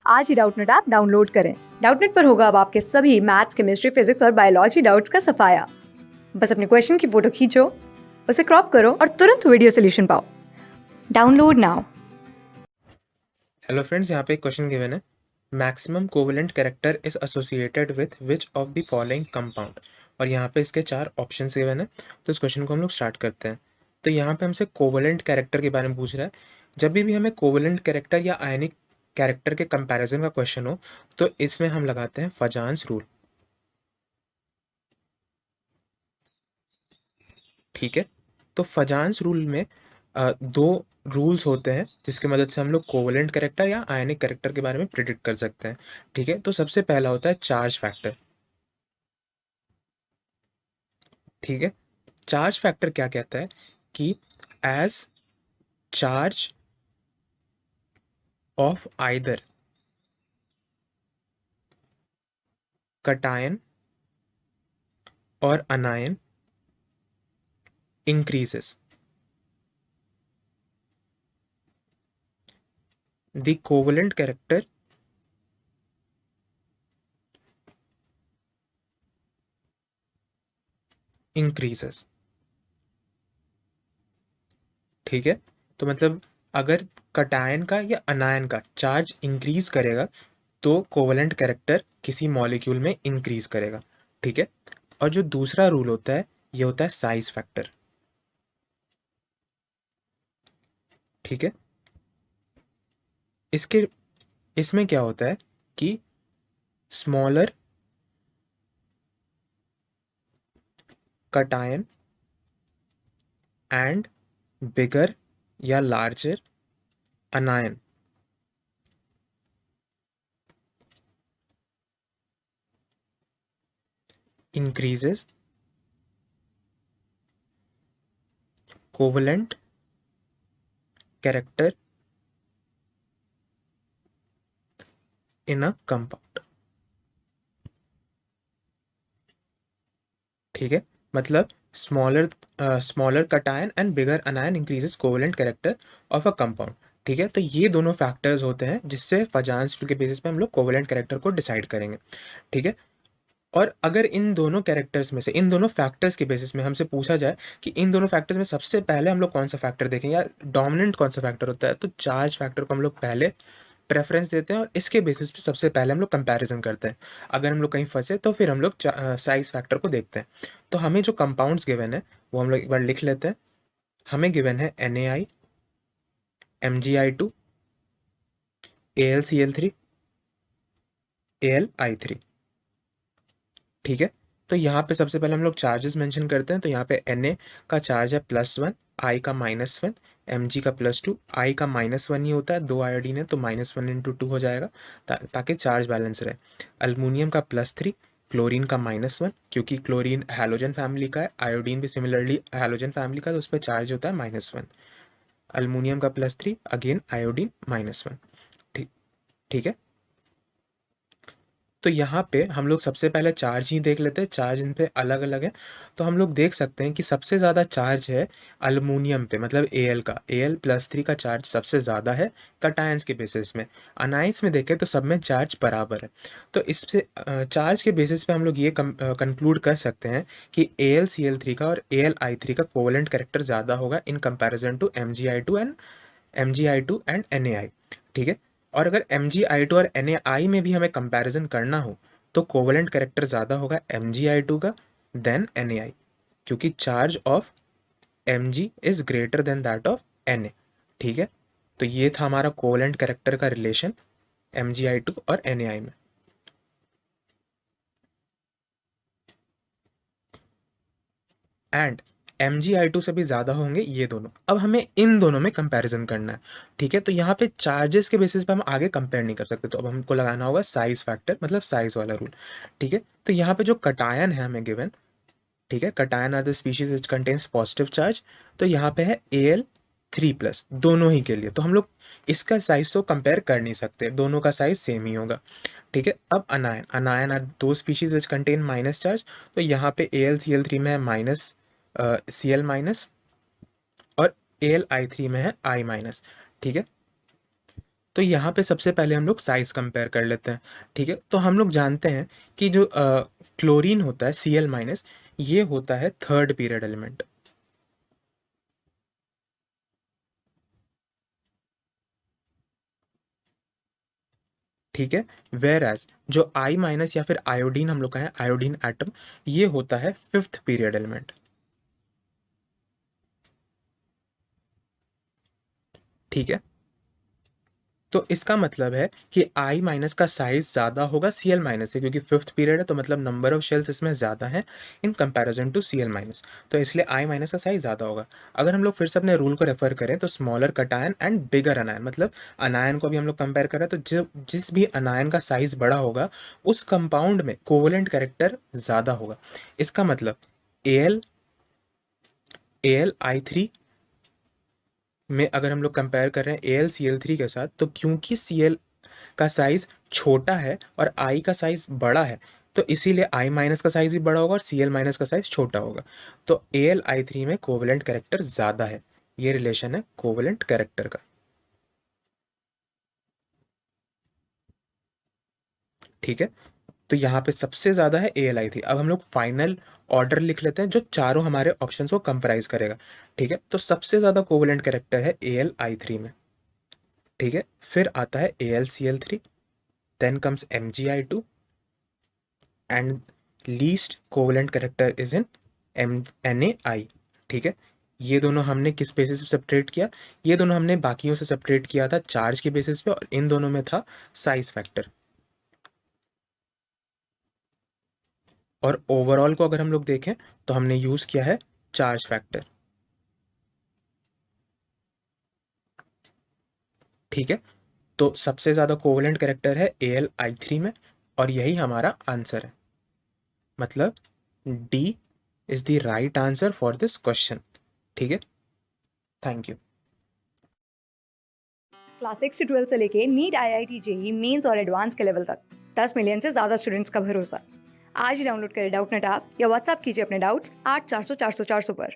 आज ही Doubtnut app download करें। Doubtnut पर होगा अब आपके सभी मैथ्स, केमिस्ट्री, फिजिक्स और बायोलॉजी डाउट्स का सफाया। बस अपने क्वेश्चन की फोटो खींचो, उसे क्रॉप करो और तुरंत वीडियो सोल्यूशन पाओ। Download now. हेलो फ्रेंड्स, यहाँ पे एक क्वेश्चन गिवन है। Maximum covalent character is associated with which of the following compound. और यहाँ पे इसके 4 ऑप्शंस गिवन है। तो इस क्वेश्चन को हम लोग स्टार्ट करते हैं। तो यहाँ पे हमसे कोवेलेंट कैरेक्टर के बारे में पूछ रहा है। जब भी हमें कोवेलेंट कैरेक्टर या आयनिक कैरेक्टर के कंपैरिजन का क्वेश्चन हो तो इसमें हम लगाते हैं फजान्स रूल। ठीक है, तो फजान्स रूल में दो रूल्स होते हैं जिसकी मदद से हम लोग कोवेलेंट कैरेक्टर या आयनिक कैरेक्टर के बारे में प्रिडिक्ट कर सकते हैं। ठीक है, तो सबसे पहला होता है चार्ज फैक्टर। ठीक है, चार्ज फैक्टर क्या कहता है कि as charge of either cation or anion increases, the covalent character increases। ठीक है, तो मतलब अगर कटायन का या अनायन का चार्ज इंक्रीज करेगा तो कोवेलेंट कैरेक्टर किसी मॉलिक्यूल में इंक्रीज करेगा। ठीक है, और जो दूसरा रूल होता है ये होता है साइज फैक्टर। ठीक है, इसके इसमें क्या होता है कि स्मॉलर कटायन एंड बिगर या larger अनायन increases covalent character in a compound। ठीक है, मतलब smaller cation and bigger अनायन increases covalent character of a compound. ठीक है, तो ये दोनों फैक्टर्स होते हैं जिससे फजान्स रूल के बेसिस पे हम लोग कोवेलेंट कैरेक्टर को डिसाइड करेंगे। ठीक है, और अगर इन दोनों कैरेक्टर्स में से इन दोनों फैक्टर्स के बेसिस में हमसे पूछा जाए कि इन दोनों फैक्टर्स में सबसे पहले हम लोग कौन सा फैक्टर देखेंगे या डोमिनेंट कौन सा फैक्टर होता है, तो चार्ज फैक्टर को हम लोग पहले प्रेफरेंस देते हैं और इसके बेसिस पे सबसे पहले हम लोग कंपैरिजन करते हैं। अगर हम लोग कहीं फंसे तो फिर हम लोग साइज फैक्टर को देखते हैं। तो हमें जो कंपाउंड्स गिवन है वो हम लोग एक बार लिख लेते हैं। हमें गिवन है NaI, MgI2, AlCl3, AlI3। ठीक है, तो यहाँ पे सबसे पहले हम लोग चार्जेस मेंशन करते हैं। तो यहाँ पे Na का चार्ज है +1, I का -1, Mg का +2। I का -1 ही होता है, 2 आयोडीन है तो -1 × 2 हो जाएगा ताकि चार्ज बैलेंस रहे। अल्मोनियम का +3, क्लोरीन का -1 क्योंकि क्लोरीन हैलोजन फैमिली का है, आयोडीन भी सिमिलरली हैलोजन फैमिली का, तो उस पर चार्ज होता है -1। अल्मोनियम का +3, अगेन आयोडीन -1। ठीक ठीक है, तो यहाँ पे हम लोग सबसे पहले चार्ज ही देख लेते हैं। चार्ज इन पे अलग अलग है, तो हम लोग देख सकते हैं कि सबसे ज़्यादा चार्ज है अल्मोनियम पे, मतलब Al का। Al+3 का चार्ज सबसे ज़्यादा है कटायंस के बेसिस में। अनाइंस में देखें तो सब में चार्ज बराबर है। तो इससे चार्ज के बेसिस पे हम लोग ये कंक्लूड कर सकते हैं कि AlCl3 का और AlI3 का कोवेलेंट कैरेक्टर ज़्यादा होगा in comparison to MgI2 and NaI। ठीक है, और अगर MgI2 और NaI में भी हमें कंपैरिजन करना हो तो कोवेलेंट कैरेक्टर ज़्यादा होगा MgI2 का देन NaI, क्योंकि charge of Mg is greater than that of Na। ठीक है, तो ये था हमारा कोवेलेंट कैरेक्टर का रिलेशन MgI2 और NaI में। एंड MgI2 से भी ज़्यादा होंगे ये दोनों। अब हमें इन दोनों में कंपैरिजन करना है। ठीक है, तो यहाँ पे चार्जेस के बेसिस पे हम आगे कंपेयर नहीं कर सकते, तो अब हमको लगाना होगा साइज फैक्टर, मतलब साइज वाला रूल। ठीक है, तो यहाँ पे जो कटायन है हमें गिवन, ठीक है, cation are the species which contains positive charge. तो यहाँ पे है Al3+, दोनों ही के लिए। तो हम लोग इसका साइज तो कंपेयर कर नहीं सकते, दोनों का साइज सेम ही होगा। ठीक है, अब अनायन, अनायन आर दो species which contain minus charge. तो यहाँ पे AlCl3 में है Cl- और AlI3 में है I-। ठीक है, तो यहाँ पे सबसे पहले हम लोग साइज कंपेयर कर लेते हैं। ठीक है, तो हम लोग जानते हैं कि जो क्लोरीन होता है Cl माइनस, ये होता है थर्ड पीरियड एलिमेंट। ठीक है, वेयर एज जो I माइनस या फिर आयोडीन हम लोग कहें, आयोडीन एटम, ये होता है फिफ्थ पीरियड एलिमेंट। ठीक है, तो इसका मतलब है कि I माइनस का साइज ज़्यादा होगा Cl माइनस से, क्योंकि फिफ्थ पीरियड है तो मतलब नंबर ऑफ शेल्स इसमें ज़्यादा है in comparison to Cl minus, तो इसलिए I माइनस का साइज ज़्यादा होगा। अगर हम लोग फिर से अपने रूल को रेफर करें तो स्मॉलर कटायन एंड बिगर अनायन, मतलब अनायन को भी हम लोग कंपेयर कर रहे हैं, तो जिस भी अनायन का साइज बड़ा होगा उस कंपाउंड में कोवलेंट कैरेक्टर ज़्यादा होगा। इसका मतलब AlI3 में अगर हम लोग कंपेयर कर रहे हैं AlCl3 के साथ, तो क्योंकि Cl का साइज छोटा है और I का साइज बड़ा है, तो इसीलिए I माइनस का साइज भी बड़ा होगा और Cl माइनस का साइज छोटा होगा। तो AlI3 में कोवलेंट कैरेक्टर ज़्यादा है। ये रिलेशन है कोवलेंट कैरेक्टर का। ठीक है, तो यहाँ पे सबसे ज़्यादा है AlI3। अब हम लोग फाइनल ऑर्डर लिख लेते हैं जो चारों हमारे ऑप्शंस को कंप्राइज करेगा। ठीक है, तो सबसे ज़्यादा कोवलेंट कैरेक्टर है AlI3 में। ठीक है, फिर आता है AlCl3, then comes MgI2, and least covalent character is in NaI। ठीक है, ये दोनों हमने किस बेसिस पे सेपरेट किया? ये दोनों हमने बाकियों से सेपरेट किया था चार्ज के बेसिस पे, और इन दोनों में था साइज फैक्टर। और ओवरऑल को अगर हम लोग देखें तो हमने यूज किया है चार्ज फैक्टर। ठीक है, तो सबसे ज्यादा कोवलेंट कैरेक्टर है AlI3 में, और यही हमारा आंसर है। मतलब D is the right answer for this question. ठीक है, थैंक यू। क्लास 6 से 12 से लेके नीट IIT JEE मेंस और एडवांस के लेवल तक 10 मिलियन से ज़्यादा स्टूडेंट्स का भरोसा। आज ही डाउनलोड करें डाउटनेट ऐप या व्हाट्सएप कीजिए अपने डाउट्स 8400 400 400 पर।